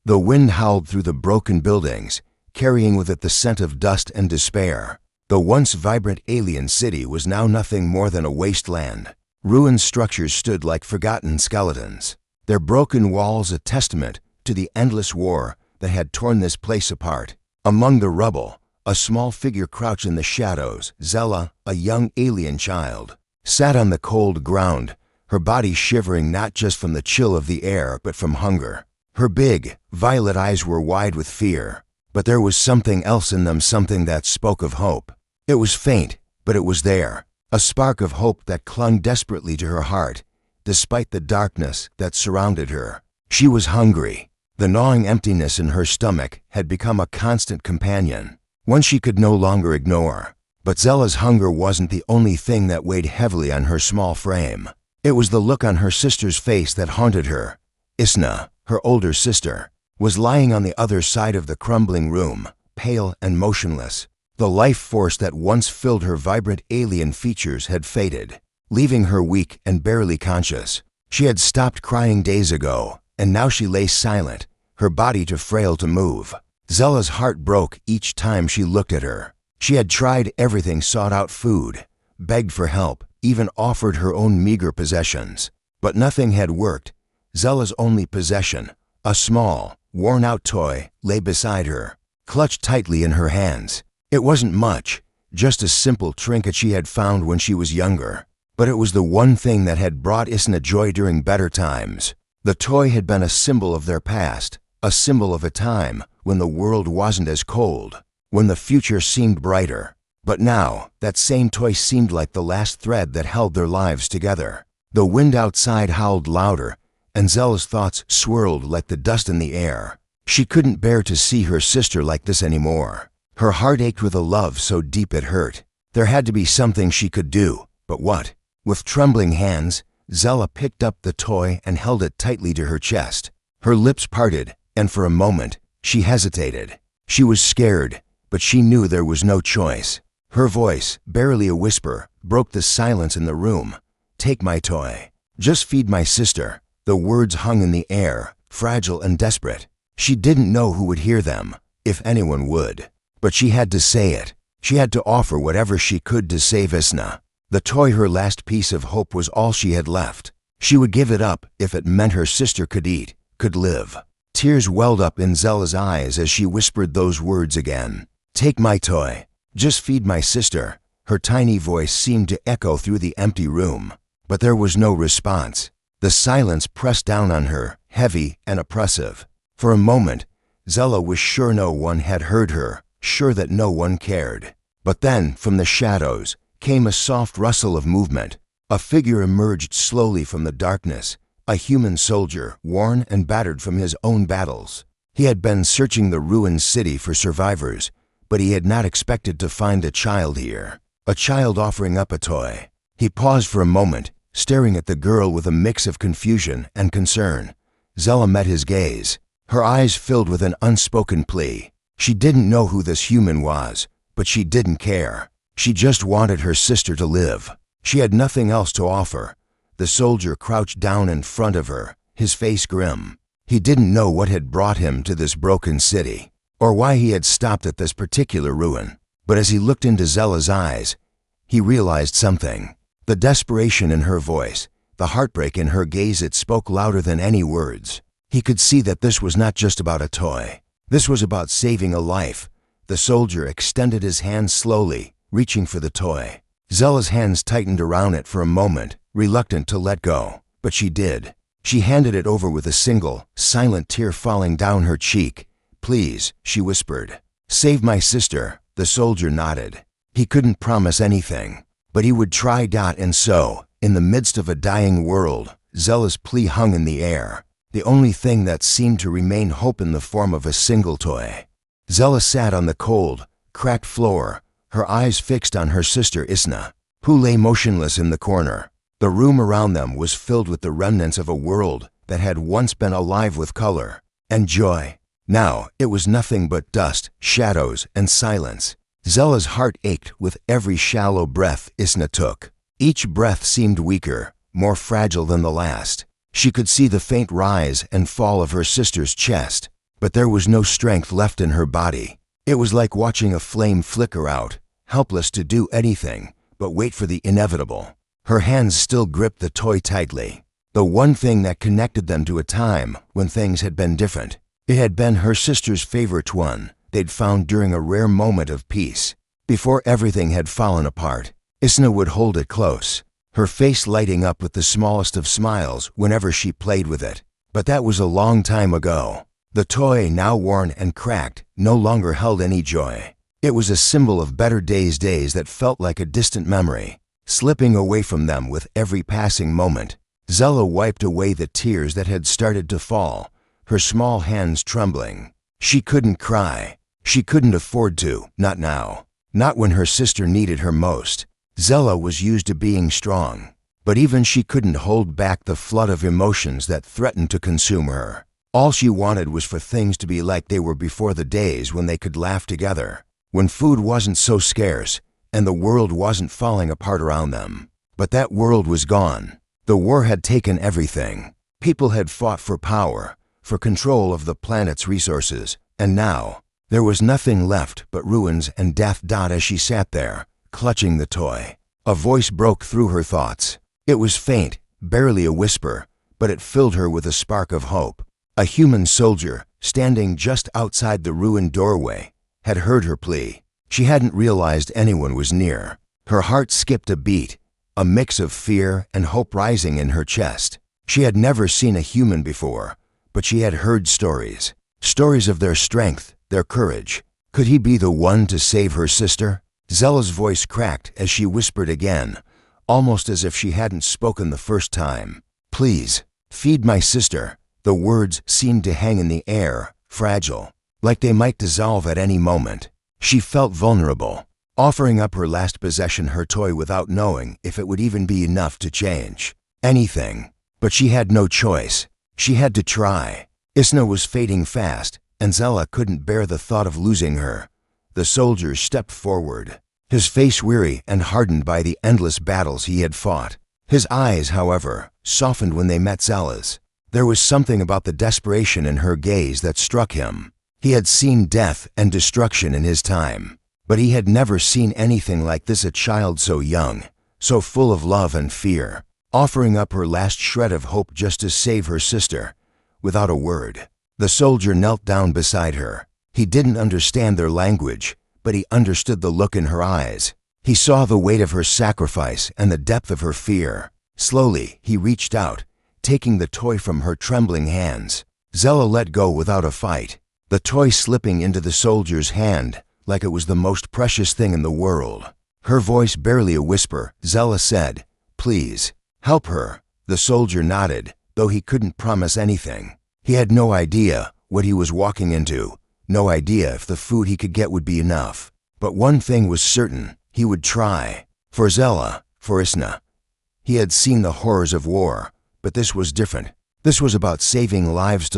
The wind howled through the broken buildings, carrying with it the scent of dust and despair. The once vibrant alien city was now nothing more than a wasteland. Ruined structures stood like forgotten skeletons, their broken walls a testament to the endless war that had torn this place apart. Among the rubble, a small figure crouched in the shadows. Zella, a young alien child, sat on the cold ground, her body shivering not just from the chill of the air but from hunger. Her big, violet eyes were wide with fear, but there was something else in them, something that spoke of hope. It was faint, but it was there, a spark of hope that clung desperately to her heart, despite the darkness that surrounded her. She was hungry. The gnawing emptiness in her stomach had become a constant companion, one she could no longer ignore. But Zella's hunger wasn't the only thing that weighed heavily on her small frame. It was the look on her sister's face that haunted her. Isna, her older sister, was lying on the other side of the crumbling room, pale and motionless. The life force that once filled her vibrant alien features had faded, leaving her weak and barely conscious. She had stopped crying days ago, and now she lay silent, her body too frail to move. Zella's heart broke each time she looked at her. She had tried everything, sought out food, begged for help, even offered her own meager possessions. But nothing had worked. Zella's only possession, a small, worn-out toy, lay beside her, clutched tightly in her hands. It wasn't much, just a simple trinket she had found when she was younger. But it was the one thing that had brought Isna joy during better times. The toy had been a symbol of their past, a symbol of a time when the world wasn't as cold, when the future seemed brighter. But now, that same toy seemed like the last thread that held their lives together. The wind outside howled louder, and Zella's thoughts swirled like the dust in the air. She couldn't bear to see her sister like this anymore. Her heart ached with a love so deep it hurt. There had to be something she could do, but what? With trembling hands, Zella picked up the toy and held it tightly to her chest. Her lips parted, and for a moment, she hesitated. She was scared, but she knew there was no choice. Her voice, barely a whisper, broke the silence in the room. "Take my toy. Just feed my sister." The words hung in the air, fragile and desperate. She didn't know who would hear them, if anyone would. But she had to say it. She had to offer whatever she could to save Isna. The toy, her last piece of hope, was all she had left. She would give it up if it meant her sister could eat, could live. Tears welled up in Zella's eyes as she whispered those words again. "Take my toy. Just feed my sister." Her tiny voice seemed to echo through the empty room. But there was no response. The silence pressed down on her, heavy and oppressive. For a moment, Zella was sure no one had heard her, sure that no one cared. But then, from the shadows, came a soft rustle of movement. A figure emerged slowly from the darkness, a human soldier, worn and battered from his own battles. He had been searching the ruined city for survivors, but he had not expected to find a child here, a child offering up a toy. He paused for a moment, staring at the girl with a mix of confusion and concern. Zella met his gaze, her eyes filled with an unspoken plea. She didn't know who this human was, but she didn't care. She just wanted her sister to live. She had nothing else to offer. The soldier crouched down in front of her, his face grim. He didn't know what had brought him to this broken city, or why he had stopped at this particular ruin. But as he looked into Zella's eyes, he realized something. The desperation in her voice, the heartbreak in her gaze, it spoke louder than any words. He could see that this was not just about a toy. This was about saving a life. The soldier extended his hand slowly, reaching for the toy. Zella's hands tightened around it for a moment, reluctant to let go, but she did. She handed it over with a single, silent tear falling down her cheek. "Please," she whispered. "Save my sister." The soldier nodded. He couldn't promise anything, but he would try. And so, in the midst of a dying world, Zella's plea hung in the air, the only thing that seemed to remain hope in the form of a single toy. Zella sat on the cold, cracked floor, her eyes fixed on her sister Isna, who lay motionless in the corner. The room around them was filled with the remnants of a world that had once been alive with color and joy. Now it was nothing but dust, shadows, and silence. Zella's heart ached with every shallow breath Isna took. Each breath seemed weaker, more fragile than the last. She could see the faint rise and fall of her sister's chest, but there was no strength left in her body. It was like watching a flame flicker out, helpless to do anything but wait for the inevitable. Her hands still gripped the toy tightly, the one thing that connected them to a time when things had been different. It had been her sister's favorite one they'd found during a rare moment of peace. Before everything had fallen apart, Isna would hold it close, her face lighting up with the smallest of smiles whenever she played with it. But that was a long time ago. The toy, now worn and cracked, no longer held any joy. It was a symbol of better days that felt like a distant memory, slipping away from them with every passing moment. Zella wiped away the tears that had started to fall, her small hands trembling. She couldn't cry. She couldn't afford to, not now. Not when her sister needed her most. Zella was used to being strong, but even she couldn't hold back the flood of emotions that threatened to consume her. All she wanted was for things to be like they were before, the days when they could laugh together, when food wasn't so scarce and the world wasn't falling apart around them. But that world was gone. The war had taken everything. People had fought for power, for control of the planet's resources, and now there was nothing left but ruins and death. As she sat there, clutching the toy, a voice broke through her thoughts. It was faint, barely a whisper, but it filled her with a spark of hope. A human soldier, standing just outside the ruined doorway, had heard her plea. She hadn't realized anyone was near. Her heart skipped a beat, a mix of fear and hope rising in her chest. She had never seen a human before, but she had heard stories of their strength, their courage. Could he be the one to save her sister? Zella's voice cracked as she whispered again, almost as if she hadn't spoken the first time. Please, feed my sister. The words seemed to hang in the air, fragile, like they might dissolve at any moment. She felt vulnerable, offering up her last possession, her toy, without knowing if it would even be enough to change anything. But she had no choice. She had to try. Isna was fading fast, and Zella couldn't bear the thought of losing her. The soldier stepped forward, his face weary and hardened by the endless battles he had fought. His eyes, however, softened when they met Zella's. There was something about the desperation in her gaze that struck him. He had seen death and destruction in his time, but he had never seen anything like this. A child so young, so full of love and fear, offering up her last shred of hope just to save her sister. Without a word, the soldier knelt down beside her. He didn't understand their language, but he understood the look in her eyes. He saw the weight of her sacrifice and the depth of her fear. Slowly, he reached out, taking the toy from her trembling hands. Zella let go without a fight, the toy slipping into the soldier's hand like it was the most precious thing in the world. Her voice barely a whisper, Zella said, "Please, help her." The soldier nodded, though he couldn't promise anything. He had no idea what he was walking into, no idea if the food he could get would be enough. But one thing was certain, he would try. For Zella, for Isna. He had seen the horrors of war, but this was different. This was about saving lives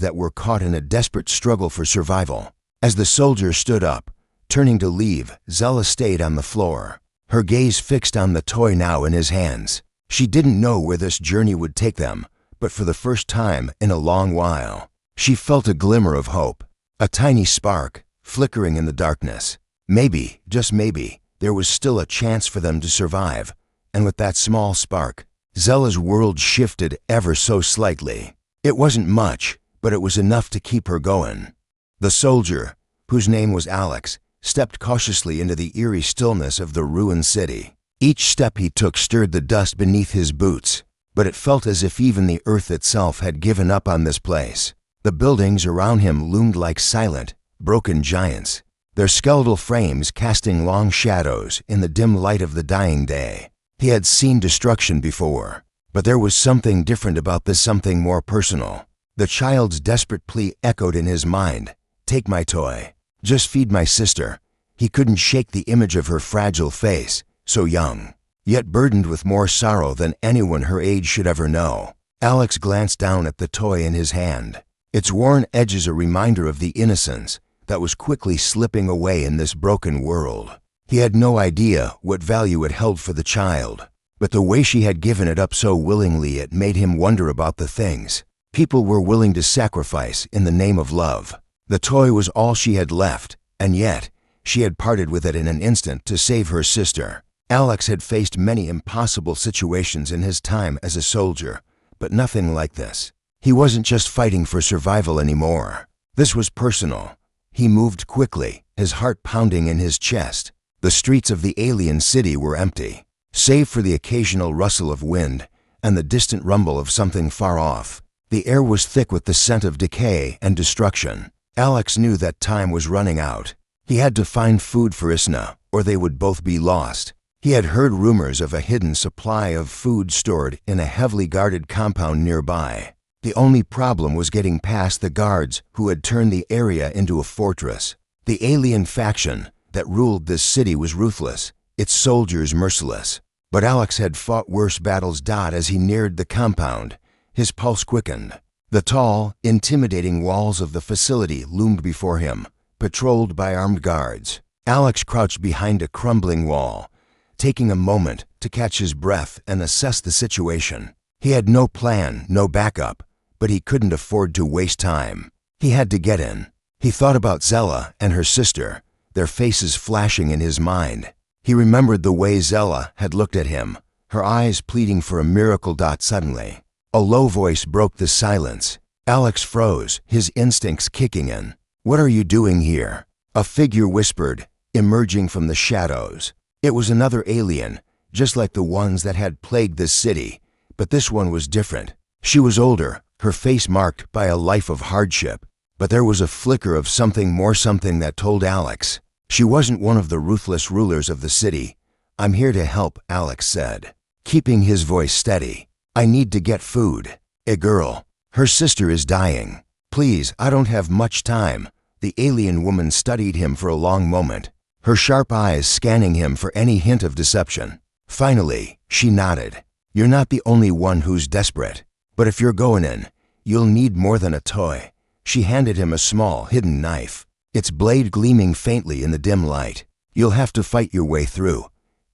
that were caught in a desperate struggle for survival. As the soldier stood up, turning to leave, Zella stayed on the floor, her gaze fixed on the toy now in his hands. She didn't know where this journey would take them, but for the first time in a long while, she felt a glimmer of hope, a tiny spark, flickering in the darkness. Maybe, just maybe, there was still a chance for them to survive, and with that small spark, Zella's world shifted ever so slightly. It wasn't much, but it was enough to keep her going. The soldier, whose name was Alex, stepped cautiously into the eerie stillness of the ruined city. Each step he took stirred the dust beneath his boots, but it felt as if even the earth itself had given up on this place. The buildings around him loomed like silent, broken giants, their skeletal frames casting long shadows in the dim light of the dying day. He had seen destruction before, but there was something different about this, something more personal. The child's desperate plea echoed in his mind. "Take my toy. Just feed my sister." He couldn't shake the image of her fragile face, so young, yet burdened with more sorrow than anyone her age should ever know. Alex glanced down at the toy in his hand, its worn edges a reminder of the innocence that was quickly slipping away in this broken world. He had no idea what value it held for the child, but the way she had given it up so willingly, it made him wonder about the things People were willing to sacrifice in the name of love. The toy was all she had left, and yet she had parted with it in an instant to save her sister. Alex had faced many impossible situations in his time as a soldier, but nothing like this. He wasn't just fighting for survival anymore. This was personal. He moved quickly, his heart pounding in his chest. The streets of the alien city were empty, save for the occasional rustle of wind and the distant rumble of something far off. The air was thick with the scent of decay and destruction. Alex knew that time was running out. He had to find food for Isna, or they would both be lost. He had heard rumors of a hidden supply of food stored in a heavily guarded compound nearby. The only problem was getting past the guards who had turned the area into a fortress. The alien faction that ruled this city was ruthless, its soldiers merciless. But Alex had fought worse battles. As he neared the compound, his pulse quickened. The tall, intimidating walls of the facility loomed before him, patrolled by armed guards. Alex crouched behind a crumbling wall, taking a moment to catch his breath and assess the situation. He had no plan, no backup, but he couldn't afford to waste time. He had to get in. He thought about Zella and her sister, their faces flashing in his mind. He remembered the way Zella had looked at him, her eyes pleading for a miracle. Suddenly, a low voice broke the silence. Alex froze, his instincts kicking in. "What are you doing here?" A figure whispered, emerging from the shadows. It was another alien, just like the ones that had plagued this city, but this one was different. She was older, her face marked by a life of hardship, but there was a flicker of something more, something that told Alex she wasn't one of the ruthless rulers of the city. "I'm here to help," Alex said, keeping his voice steady. "I need to get food. A girl. Her sister is dying. Please, I don't have much time." The alien woman studied him for a long moment, her sharp eyes scanning him for any hint of deception. Finally, she nodded. "You're not the only one who's desperate. But if you're going in, you'll need more than a toy." She handed him a small, hidden knife, its blade gleaming faintly in the dim light. "You'll have to fight your way through."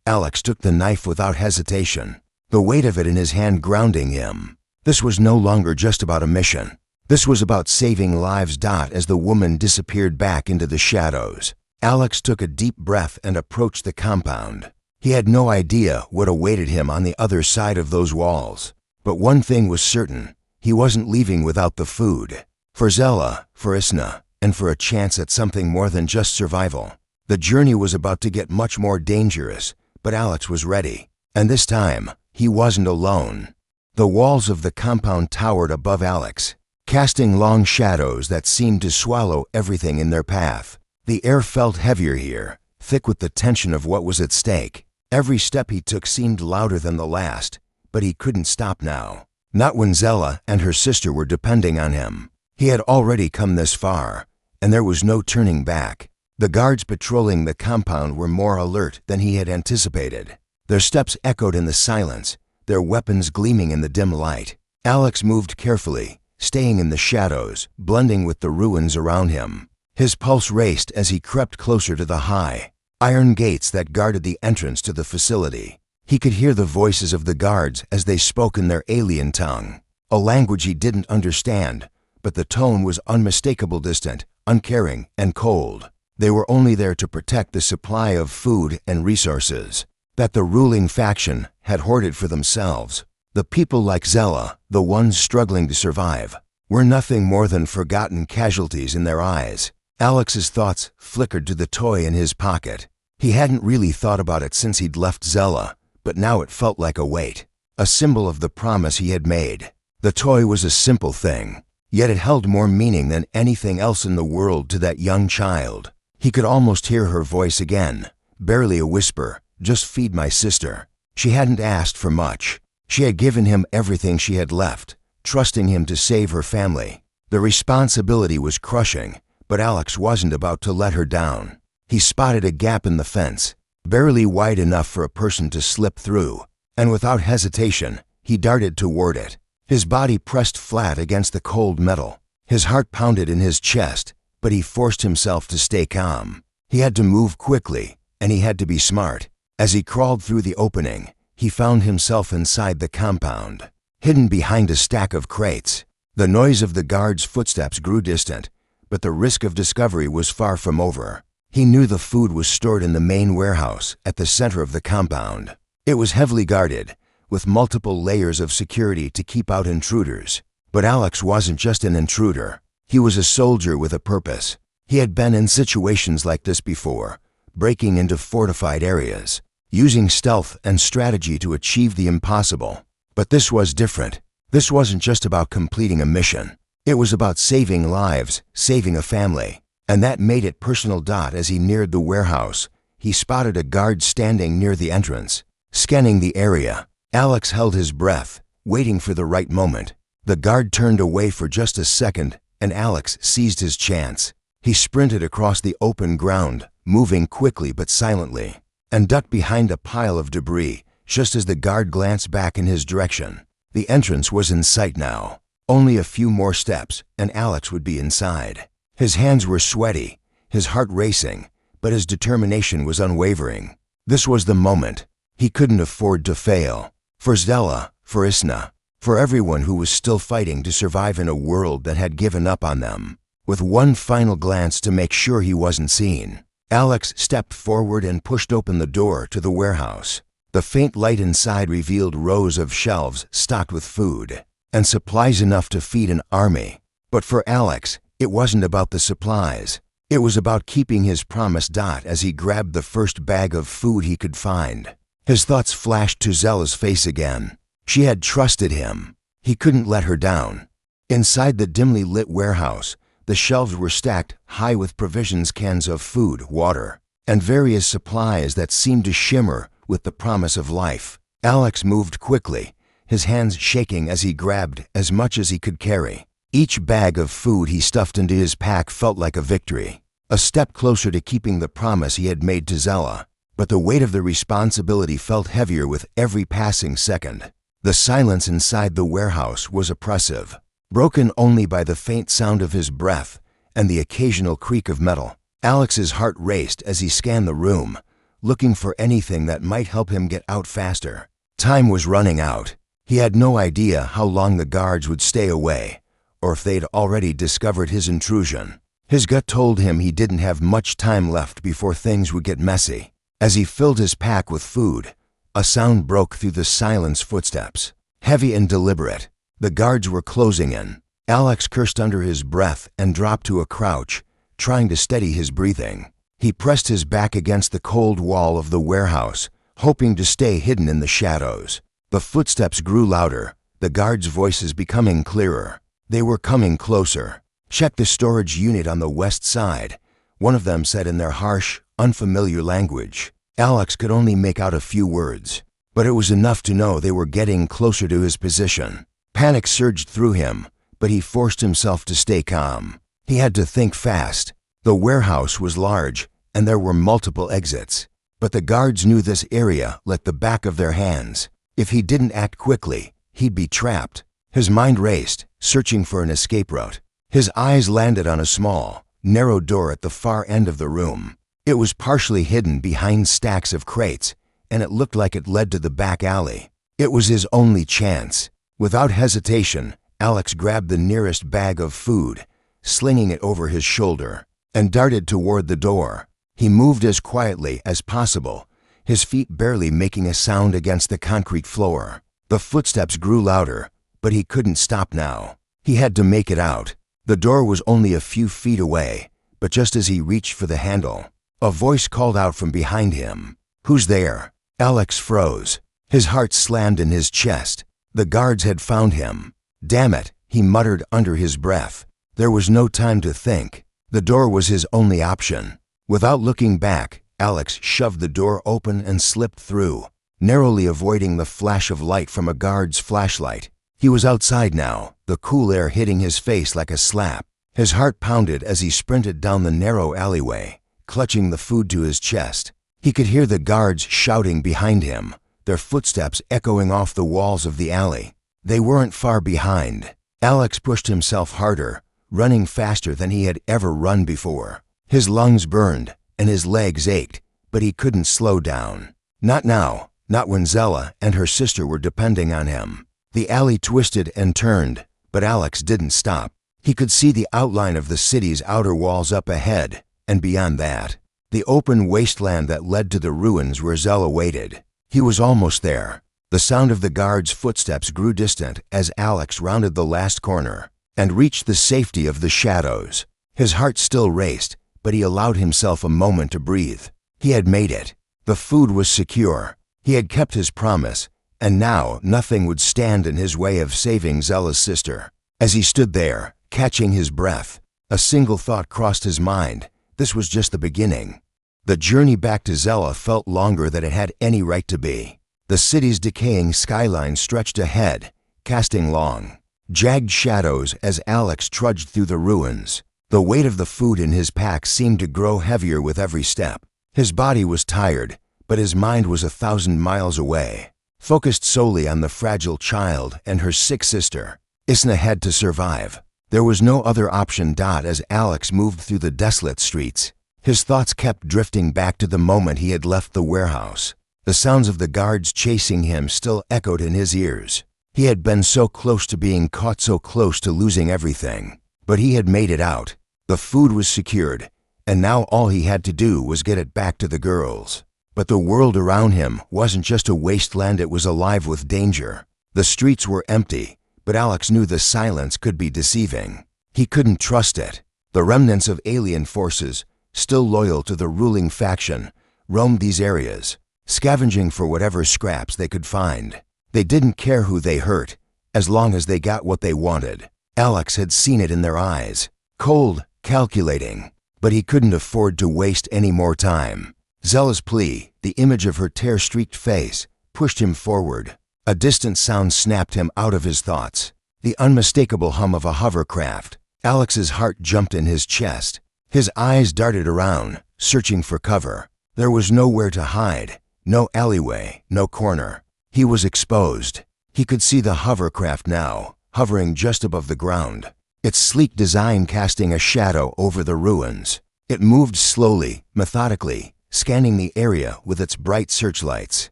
Alex took the knife without hesitation, the weight of it in his hand grounding him. This was no longer just about a mission. This was about saving lives. As the woman disappeared back into the shadows, Alex took a deep breath and approached the compound. He had no idea what awaited him on the other side of those walls. But one thing was certain, he wasn't leaving without the food. For Zella, for Isna, and for a chance at something more than just survival. The journey was about to get much more dangerous, but Alex was ready. And this time, he wasn't alone. The walls of the compound towered above Alex, casting long shadows that seemed to swallow everything in their path. The air felt heavier here, thick with the tension of what was at stake. Every step he took seemed louder than the last, but he couldn't stop now. Not when Zella and her sister were depending on him. He had already come this far, and there was no turning back. The guards patrolling the compound were more alert than he had anticipated. Their steps echoed in the silence, their weapons gleaming in the dim light. Alex moved carefully, staying in the shadows, blending with the ruins around him. His pulse raced as he crept closer to the high iron gates that guarded the entrance to the facility. He could hear the voices of the guards as they spoke in their alien tongue, a language he didn't understand, but the tone was unmistakable, distant, uncaring, and cold. They were only there to protect the supply of food and resources that the ruling faction had hoarded for themselves. The people like Zella, the ones struggling to survive, were nothing more than forgotten casualties in their eyes. Alex's thoughts flickered to the toy in his pocket. He hadn't really thought about it since he'd left Zella, but now it felt like a weight, a symbol of the promise he had made. The toy was a simple thing, yet it held more meaning than anything else in the world to that young child. He could almost hear her voice again, barely a whisper, "Just feed my sister." She hadn't asked for much. She had given him everything she had left, trusting him to save her family. The responsibility was crushing, but Alex wasn't about to let her down. He spotted a gap in the fence, barely wide enough for a person to slip through, and without hesitation, he darted toward it. His body pressed flat against the cold metal. His heart pounded in his chest, but he forced himself to stay calm. He had to move quickly, and he had to be smart. As he crawled through the opening, he found himself inside the compound, hidden behind a stack of crates. The noise of the guard's footsteps grew distant, but the risk of discovery was far from over. He knew the food was stored in the main warehouse at the center of the compound. It was heavily guarded, with multiple layers of security to keep out intruders. But Alex wasn't just an intruder. He was a soldier with a purpose. He had been in situations like this before, breaking into fortified areas, using stealth and strategy to achieve the impossible. But this was different. This wasn't just about completing a mission. It was about saving lives, saving a family. And that made it personal. As he neared the warehouse, he spotted a guard standing near the entrance, scanning the area. Alex held his breath, waiting for the right moment. The guard turned away for just a second, and Alex seized his chance. He sprinted across the open ground, moving quickly but silently, and ducked behind a pile of debris just as the guard glanced back in his direction. The entrance was in sight now. Only a few more steps, and Alex would be inside. His hands were sweaty, his heart racing, but his determination was unwavering. This was the moment. He couldn't afford to fail. For Stella, for Isna, for everyone who was still fighting to survive in a world that had given up on them. With one final glance to make sure he wasn't seen, Alex stepped forward and pushed open the door to the warehouse. The faint light inside revealed rows of shelves stocked with food and supplies enough to feed an army. But for Alex, it wasn't about the supplies. It was about keeping his promise. As he grabbed the first bag of food he could find, his thoughts flashed to Zella's face again. She had trusted him. He couldn't let her down. Inside the dimly lit warehouse, the shelves were stacked high with provisions, cans of food, water, and various supplies that seemed to shimmer with the promise of life. Alex moved quickly, his hands shaking as he grabbed as much as he could carry. Each bag of food he stuffed into his pack felt like a victory, a step closer to keeping the promise he had made to Zella. But the weight of the responsibility felt heavier with every passing second. The silence inside the warehouse was oppressive, broken only by the faint sound of his breath and the occasional creak of metal. Alex's heart raced as he scanned the room, looking for anything that might help him get out faster. Time was running out. He had no idea how long the guards would stay away, or if they'd already discovered his intrusion. His gut told him he didn't have much time left before things would get messy. As he filled his pack with food, a sound broke through the silence. Footsteps, heavy and deliberate. The guards were closing in. Alex cursed under his breath and dropped to a crouch, trying to steady his breathing. He pressed his back against the cold wall of the warehouse, hoping to stay hidden in the shadows. The footsteps grew louder, the guards' voices becoming clearer. They were coming closer. "Check the storage unit on the west side," one of them said in their harsh, unfamiliar language. Alex could only make out a few words, but it was enough to know they were getting closer to his position. Panic surged through him, but he forced himself to stay calm. He had to think fast. The warehouse was large, and there were multiple exits, but the guards knew this area like the back of their hands. If he didn't act quickly, he'd be trapped. His mind raced, searching for an escape route. His eyes landed on a small, narrow door at the far end of the room. It was partially hidden behind stacks of crates, and it looked like it led to the back alley. It was his only chance. Without hesitation, Alex grabbed the nearest bag of food, slinging it over his shoulder, and darted toward the door. He moved as quietly as possible, his feet barely making a sound against the concrete floor. The footsteps grew louder, but he couldn't stop now. He had to make it out. The door was only a few feet away, but just as he reached for the handle, a voice called out from behind him. "Who's there?" Alex froze. His heart slammed in his chest. The guards had found him. "Damn it," he muttered under his breath. There was no time to think. The door was his only option. Without looking back, Alex shoved the door open and slipped through, narrowly avoiding the flash of light from a guard's flashlight. He was outside now, the cool air hitting his face like a slap. His heart pounded as he sprinted down the narrow alleyway, clutching the food to his chest. He could hear the guards shouting behind him, their footsteps echoing off the walls of the alley. They weren't far behind. Alex pushed himself harder, running faster than he had ever run before. His lungs burned, and his legs ached, but he couldn't slow down. Not now, not when Zella and her sister were depending on him. The alley twisted and turned, But Alex didn't stop. He could see the outline of the city's outer walls up ahead, and beyond that, the open wasteland that led to the ruins where Zella waited. He was almost there. The sound of the guards' footsteps grew distant as Alex rounded the last corner and reached the safety of the shadows. His heart still raced, but he allowed himself a moment to breathe. He had made it. The food was secure. He had kept his promise, and now nothing would stand in his way of saving Zella's sister. As he stood there, catching his breath, a single thought crossed his mind. This was just the beginning. The journey back to Zella felt longer than it had any right to be. The city's decaying skyline stretched ahead, casting long, jagged shadows as Alex trudged through the ruins. The weight of the food in his pack seemed to grow heavier with every step. His body was tired, but his mind was 1,000 miles away, focused solely on the fragile child and her sick sister. Isna had to survive. There was no other option. As Alex moved through the desolate streets, his thoughts kept drifting back to the moment he had left the warehouse. The sounds of the guards chasing him still echoed in his ears. He had been so close to being caught, so close to losing everything. But he had made it out. The food was secured, and now all he had to do was get it back to the girls. But the world around him wasn't just a wasteland, it was alive with danger. The streets were empty, but Alex knew the silence could be deceiving. He couldn't trust it. The remnants of alien forces, still loyal to the ruling faction, roamed these areas, scavenging for whatever scraps they could find. They didn't care who they hurt, as long as they got what they wanted. Alex had seen it in their eyes. Cold, calculating. But he couldn't afford to waste any more time. Zella's plea, the image of her tear-streaked face, pushed him forward. A distant sound snapped him out of his thoughts. The unmistakable hum of a hovercraft. Alex's heart jumped in his chest. His eyes darted around, searching for cover. There was nowhere to hide. No alleyway, no corner. He was exposed. He could see the hovercraft now, hovering just above the ground, its sleek design casting a shadow over the ruins. It moved slowly, methodically, scanning the area with its bright searchlights.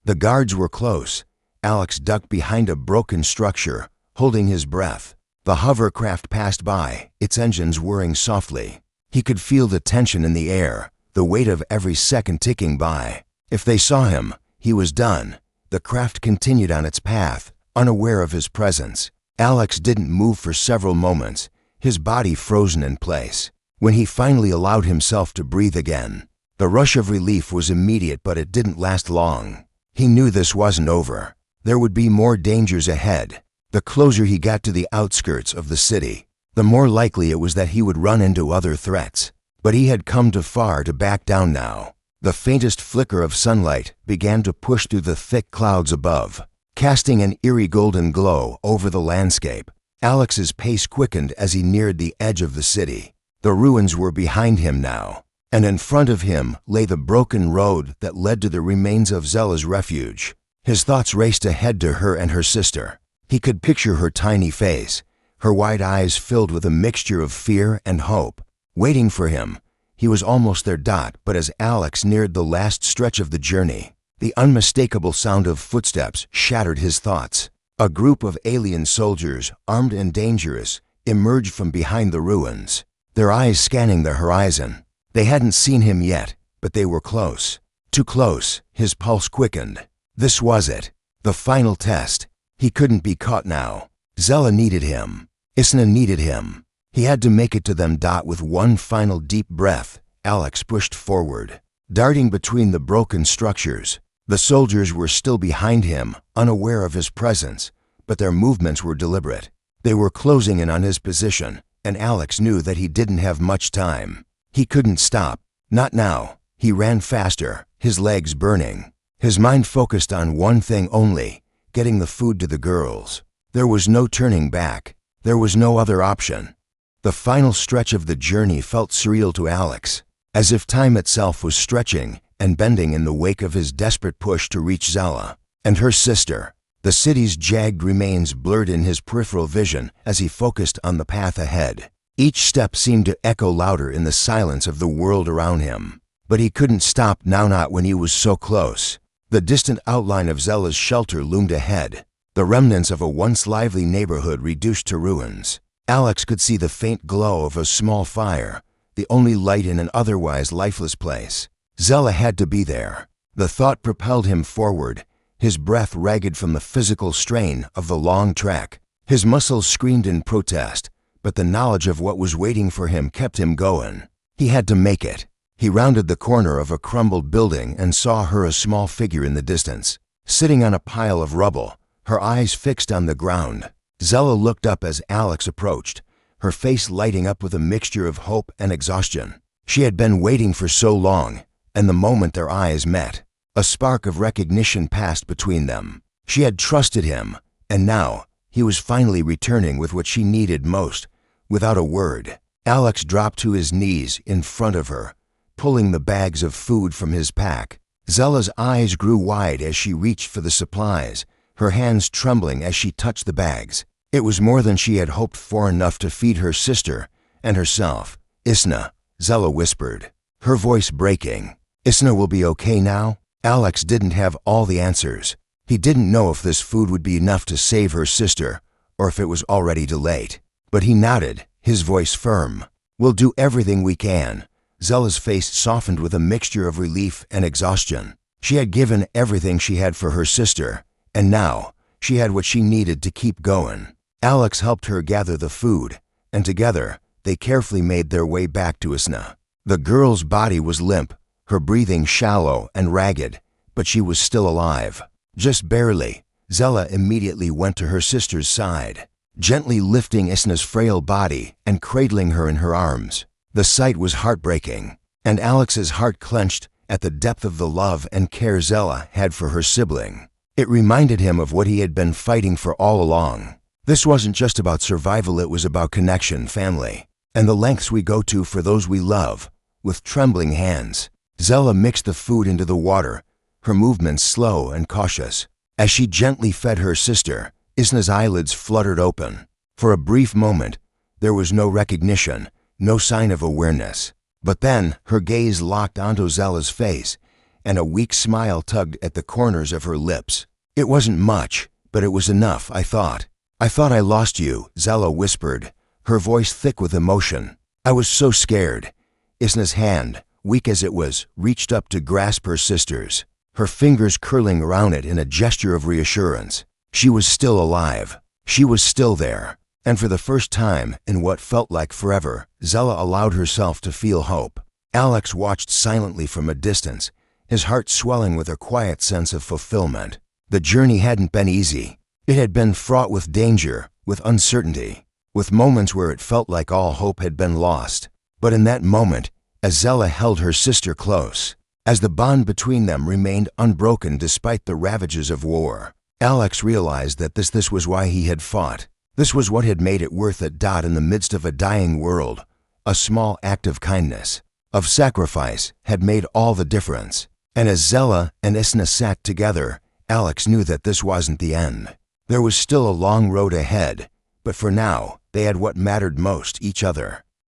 The guards were close. Alex ducked behind a broken structure, holding his breath. The hovercraft passed by, its engines whirring softly. He could feel the tension in the air, the weight of every second ticking by. If they saw him, he was done. The craft continued on its path, unaware of his presence. Alex didn't move for several moments, his body frozen in place. When he finally allowed himself to breathe again, the rush of relief was immediate, but it didn't last long. He knew this wasn't over. There would be more dangers ahead. The closer he got to the outskirts of the city, the more likely it was that he would run into other threats. But he had come too far to back down now. The faintest flicker of sunlight began to push through the thick clouds above, casting an eerie golden glow over the landscape. Alex's pace quickened as he neared the edge of the city. The ruins were behind him now, and in front of him lay the broken road that led to the remains of Zella's refuge. His thoughts raced ahead to her and her sister. He could picture her tiny face, her wide eyes filled with a mixture of fear and hope, waiting for him. He was almost there. But as Alex neared the last stretch of the journey, the unmistakable sound of footsteps shattered his thoughts. A group of alien soldiers, armed and dangerous, emerged from behind the ruins, their eyes scanning the horizon. They hadn't seen him yet, but they were close. Too close. His pulse quickened. This was it. The final test. He couldn't be caught now. Zella needed him. Isna needed him. He had to make it to them. With one final deep breath, Alex pushed forward, darting between the broken structures. The soldiers were still behind him, unaware of his presence, but their movements were deliberate. They were closing in on his position, and Alex knew that he didn't have much time. He couldn't stop. Not now. He ran faster, his legs burning, his mind focused on one thing only: getting the food to the girls. There was no turning back. There was no other option. The final stretch of the journey felt surreal to Alex, as if time itself was stretching and bending in the wake of his desperate push to reach Zella and her sister. The city's jagged remains blurred in his peripheral vision as he focused on the path ahead. Each step seemed to echo louder in the silence of the world around him. But he couldn't stop now, not when he was so close. The distant outline of Zella's shelter loomed ahead, the remnants of a once lively neighborhood reduced to ruins. Alex could see the faint glow of a small fire, the only light in an otherwise lifeless place. Zella had to be there. The thought propelled him forward, his breath ragged from the physical strain of the long trek. His muscles screamed in protest, but the knowledge of what was waiting for him kept him going. He had to make it. He rounded the corner of a crumbled building and saw her, a small figure in the distance, sitting on a pile of rubble, her eyes fixed on the ground. Zella looked up as Alex approached, her face lighting up with a mixture of hope and exhaustion. She had been waiting for so long, and the moment their eyes met, a spark of recognition passed between them. She had trusted him, and now he was finally returning with what she needed most. Without a word, Alex dropped to his knees in front of her, pulling the bags of food from his pack. Zella's eyes grew wide as she reached for the supplies, her hands trembling as she touched the bags. It was more than she had hoped for, enough to feed her sister and herself. "Isna," Zella whispered, her voice breaking. "Isna will be okay now?" Alex didn't have all the answers. He didn't know if this food would be enough to save her sister, or if it was already too late. But he nodded, his voice firm. "We'll do everything we can." Zella's face softened with a mixture of relief and exhaustion. She had given everything she had for her sister, and now she had what she needed to keep going. Alex helped her gather the food, and together they carefully made their way back to Isna. The girl's body was limp, her breathing shallow and ragged, but she was still alive. Just barely. Zella immediately went to her sister's side, gently lifting Isna's frail body and cradling her in her arms. The sight was heartbreaking, and Alex's heart clenched at the depth of the love and care Zella had for her sibling. It reminded him of what he had been fighting for all along. This wasn't just about survival, it was about connection, family, and the lengths we go to for those we love. With trembling hands, Zella mixed the food into the water, her movements slow and cautious. As she gently fed her sister, Isna's eyelids fluttered open. For a brief moment, there was no recognition, no sign of awareness. But then her gaze locked onto Zella's face, and a weak smile tugged at the corners of her lips. "It wasn't much, but it was enough, I thought. I thought I lost you," Zella whispered, her voice thick with emotion. "I was so scared." Isna's hand, weak as it was, reached up to grasp her sister's, her fingers curling around it in a gesture of reassurance. She was still alive. She was still there. And for the first time in what felt like forever, Zella allowed herself to feel hope. Alex watched silently from a distance, his heart swelling with a quiet sense of fulfillment. The journey hadn't been easy. It had been fraught with danger, with uncertainty, with moments where it felt like all hope had been lost. But in that moment, as Zella held her sister close, as the bond between them remained unbroken despite the ravages of war, Alex realized that this was why he had fought. This was what had made it worth it. In the midst of a dying world, a small act of kindness, of sacrifice, had made all the difference. And as Zella and Isna sat together, Alex knew that this wasn't the end. There was still a long road ahead, but for now, they had what mattered most: each other.